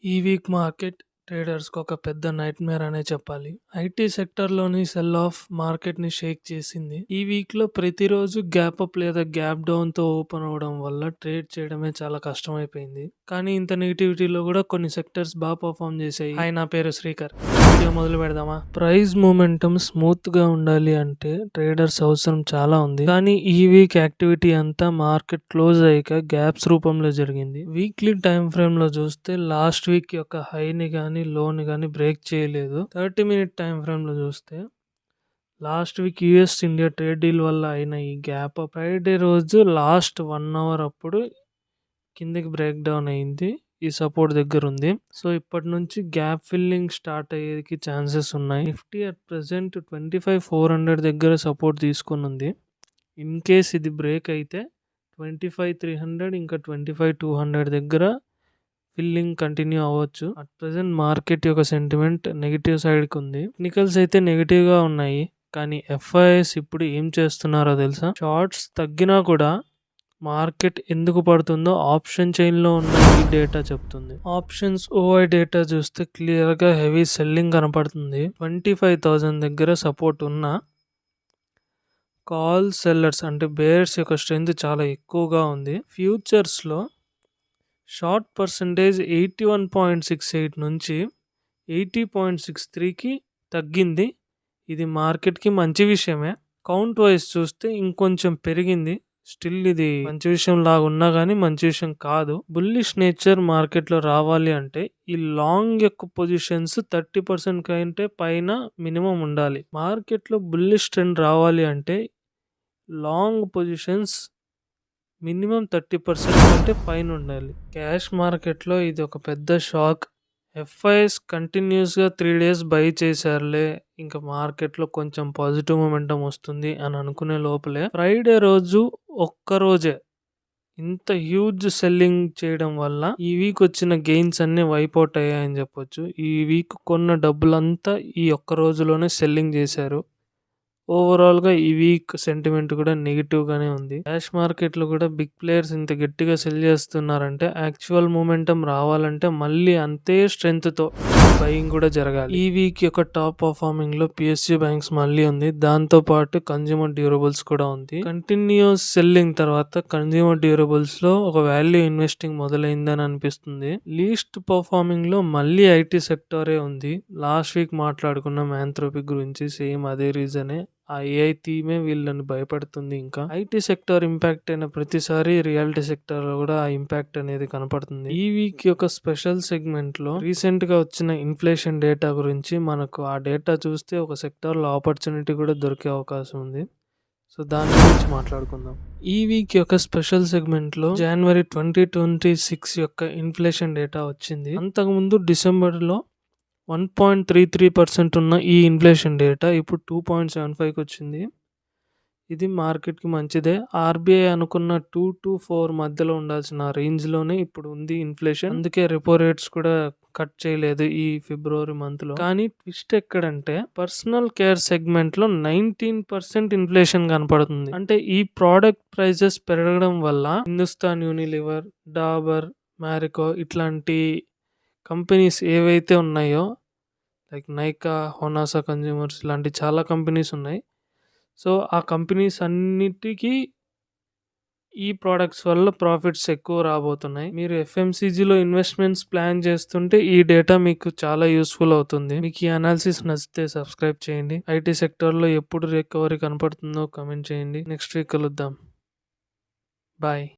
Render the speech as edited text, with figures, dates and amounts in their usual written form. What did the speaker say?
ఈ week market ట్రేడర్స్‌కి ఒక పెద్ద నైట్‌మేర్ అనే చెప్పాలి. ఐటీ సెక్టార్‌లోని సెల్ ఆఫ్ మార్కెట్‌ని షేక్ చేసింది. ఈ వీక్‌లో ప్రతిరోజు గ్యాప్ అప్ లేదా గ్యాప్ డౌన్‌తో ఓపెన్ అవ్వడం వల్ల ట్రేడ్ చేయడమే చాలా కష్టమైపోయింది. కానీ ఇంత నెగటివిటీలో కూడా కొన్ని సెక్టర్స్ బాగా పర్ఫార్మ్ చేశాయి. హాయ్, నా పేరు శ్రీకర్. వీడియో మొదలు పెడదామా? ప్రైస్ మూమెంటం స్మూత్‌గా ఉండాలి అంటే ట్రేడర్స్ అవసరం చాలా ఉంది. కానీ ఈ వీక్ యాక్టివిటీ అంతా మార్కెట్ క్లోజ్ అయ్యాక గ్యాప్స్ రూపంలో జరిగింది. వీక్లీ టైం ఫ్రేమ్‌లో చూస్తే లాస్ట్ వీక్ యొక్క హైని కానీ లోని కానీ బ్రేక్ చేయలేదు. 30 మినిట్ టైం ఫ్రేమ్‌లో చూస్తే last week US India trade deal వల్ల అయిన ఈ గ్యాప్ ఫ్రైడే రోజు లాస్ట్ 1 అవర్ అప్పుడు కిందకి బ్రేక్ డౌన్ అయింది. ఈ సపోర్ట్ దగ్గర ఉంది. సో ఇప్పటి నుంచి గ్యాప్ ఫిల్లింగ్ స్టార్ట్ అయ్యేకి ఛాన్సెస్ ఉన్నాయి. నిఫ్టీ అట్ ప్రెసెంట్ 25,400 దగ్గర సపోర్ట్ తీసుకుని ఉంది. ఇన్ కేస్ ఇది బ్రేక్ అయితే 25,300 ఇంకా 25,200 దగ్గర ఫిల్లింగ్ కంటిన్యూ అవ్వచ్చు. అట్ ప్రెసెంట్ మార్కెట్ యొక్క సెంటిమెంట్ నెగిటివ్ సైడ్కి ఉంది. టెక్నికల్స్ అయితే నెగిటివ్గా ఉన్నాయి. కానీ ఎఫ్ఐఎస్ ఇప్పుడు ఏం చేస్తున్నారో తెలుసా? షార్ట్స్ తగ్గినా కూడా మార్కెట్ ఎందుకు పడుతుందో ఆప్షన్ చైన్లో ఉన్న ఈ డేటా చెప్తుంది. ఆప్షన్స్ ఓఐ డేటా చూస్తే క్లియర్గా హెవీ సెల్లింగ్ కనపడుతుంది. 25,000 దగ్గర సపోర్ట్ ఉన్నా కాల్ సెల్లర్స్ అంటే బేర్స్ యొక్క స్ట్రెంత్ చాలా ఎక్కువగా ఉంది. ఫ్యూచర్స్లో షార్ట్ పర్సంటేజ్ 81.68 నుంచి 80.63కి తగ్గింది. ఇది మార్కెట్కి మంచి విషయమే. కౌంట్ వైజ్ చూస్తే ఇంకొంచెం పెరిగింది. స్టిల్ ఇది మంచి విషయం లాగా ఉన్నా కానీ మంచి విషయం కాదు. బుల్లిష్ నేచర్ మార్కెట్లో రావాలి అంటే ఈ లాంగ్ యొక్క పొజిషన్స్ 30% కంటే పైన మినిమం ఉండాలి. మార్కెట్లో బుల్లిష్ ట్రెండ్ రావాలి అంటే లాంగ్ పొజిషన్స్ మినిమం 30% కంటే పైన ఉండాలి. క్యాష్ మార్కెట్లో ఇది ఒక పెద్ద షాక్. ఎఫ్ఐఎస్ కంటిన్యూస్గా 3 డేస్ బై చేశారులే, ఇంకా మార్కెట్లో కొంచెం పాజిటివ్ మొమెంటం వస్తుంది అని అనుకునే లోపలే ఫ్రైడే రోజు ఒక్కరోజే ఇంత హ్యూజ్ సెల్లింగ్ చేయడం వల్ల ఈ వీక్ వచ్చిన గెయిన్స్ అన్ని వైప్ అవుట్ అయ్యాయని చెప్పొచ్చు. ఈ వీక్ కొన్న డబ్బులంతా ఈ ఒక్క రోజులోనే సెల్లింగ్ చేశారు. ఓవరాల్గా ఈ వీక్ సెంటిమెంట్ కూడా నెగిటివ్గానే ఉంది. క్యాష్ మార్కెట్లో కూడా బిగ్ ప్లేయర్స్ ఇంత గట్టిగా సెల్ చేస్తున్నారంటే యాక్చువల్ మూమెంటం రావాలంటే మళ్ళీ అంతే స్ట్రెంగ్త్తో బయింగ్ కూడా జరగాలి. ఈ వీక్ యొక్క టాప్ పర్ఫార్మింగ్ లో పిఎస్యూ బ్యాంక్స్ మళ్ళీ ఉంది. దాంతో పాటు కన్జ్యూమర్ డ్యూరబుల్స్ కూడా ఉంది. కంటిన్యూస్ సెల్లింగ్ తర్వాత కన్జ్యూమర్ డ్యూరబుల్స్ లో ఒక వాల్యూ ఇన్వెస్టింగ్ మొదలైందని అనిపిస్తుంది. లీస్ట్ పర్ఫార్మింగ్ లో మళ్ళీ ఐటీ సెక్టరే ఉంది. లాస్ట్ వీక్ మాట్లాడుకున్న మ్యాంథ్రోపిక్ గురించి సేమ్ అదే రీజనే. ఆ ఏఐ థీమే వీళ్ళని భయపడుతుంది. ఇంకా ఐటీ సెక్టర్ ఇంపాక్ట్ అయిన ప్రతిసారి రియాలిటీ సెక్టర్ లో కూడా ఆ ఇంపాక్ట్ అనేది కనపడుతుంది. ఈ వీక్ యొక్క స్పెషల్ సెగ్మెంట్ లో రీసెంట్ గా వచ్చిన ఇన్ఫ్లేషన్ డేటా గురించి మనకు ఆ డేటా చూస్తే ఒక సెక్టర్ లో ఆపర్చునిటీ కూడా దొరికే అవకాశం ఉంది. సో దాని గురించి మాట్లాడుకుందాం. ఈ వీక్ యొక్క స్పెషల్ సెగ్మెంట్ లో జనవరి 2026 యొక్క ఇన్ఫ్లేషన్ డేటా వచ్చింది. అంతకుముందు డిసెంబర్ లో 1.33% ఉన్న ఈ ఇన్ఫ్లేషన్ డేటా ఇప్పుడు 2.75కి వచ్చింది. ఇది మార్కెట్కి మంచిదే. ఆర్బీఐ అనుకున్న 2 to 4 మధ్యలో ఉండాల్సిన రేంజ్లోనే ఇప్పుడు ఉంది ఇన్ఫ్లేషన్. అందుకే రెపో రేట్స్ కూడా కట్ చేయలేదు ఈ ఫిబ్రవరి మంత్లో. కానీ ట్విస్ట్ ఎక్కడంటే పర్సనల్ కేర్ సెగ్మెంట్లో 19% ఇన్ఫ్లేషన్ కనపడుతుంది. అంటే ఈ ప్రోడక్ట్ ప్రైజెస్ పెరగడం వల్ల హిందుస్థాన్ యూనిలివర్, డాబర్, మ్యారికో ఇట్లాంటి కంపెనీస్ ఏవైతే ఉన్నాయో లైక్ నైకా, హోనాసా కన్జ్యూమర్స్ ఇలాంటి చాలా కంపెనీస్ ఉన్నాయి. సో ఆ కంపెనీస్ అన్నిటికీ ఈ ప్రోడక్ట్స్ వల్ల ప్రాఫిట్స్ ఎక్కువ రాబోతున్నాయి. మీరు ఎఫ్ఎంసీజీలో ఇన్వెస్ట్మెంట్స్ ప్లాన్ చేస్తుంటే ఈ డేటా మీకు చాలా యూస్ఫుల్ అవుతుంది. మీకు ఈ అనాలిసిస్ నచ్చితే సబ్స్క్రైబ్ చేయండి. ఐటీ సెక్టర్లో ఎప్పుడు రికవరీ కనపడుతుందో కమెంట్ చేయండి. నెక్స్ట్ వీక్ కలుద్దాం. బాయ్.